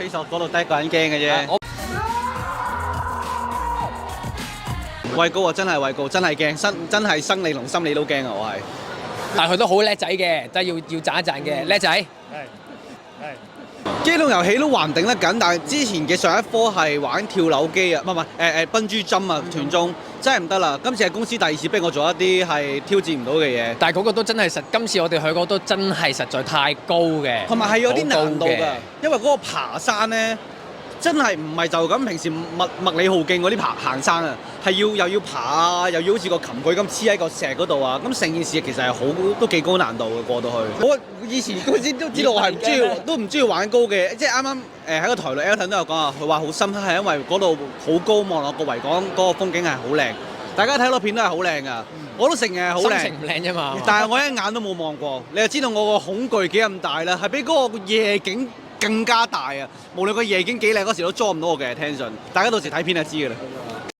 飛索嗰度得一個人驚嘅啫。畏高啊，真係畏高，真係驚，真係生理同心理都驚啊！我係。但係佢都好叻仔嘅，真係要讚一讚嘅，叻仔。係。機動遊戲都還頂得緊，但係之前嘅上一科係玩跳樓機啊，唔係笨豬針啊，團中真係唔得啦。今次係公司第二次逼我做一啲係挑戰唔到嘅嘢，但係嗰個都真係今次我哋去嗰個都真係實在太高嘅，同埋係有啲難度好高㗎，因為嗰個爬山咧。真係唔係就咁平時麥理浩徑嗰啲行山啊，係又要爬啊，又要好似個蠄蟝咁黐喺個石嗰度啊，咁成件事其實係都幾高難度嘅過到去。我以前嗰陣都知道我係唔中意玩高嘅，即係啱啱喺個台度 Elton 都有講啊，佢話好深刻係因為嗰度好高，望落個維港嗰個風景係好靚，大家睇落片都係好靚㗎，我都承認係好靚，心情唔靚啫嘛。但係我一眼都冇望過，你就知道我個恐懼幾咁大啦，係比嗰個夜景更加大啊！無論個夜景幾靚，嗰時都捉唔到我嘅 attention。大家到時睇片就知㗎啦。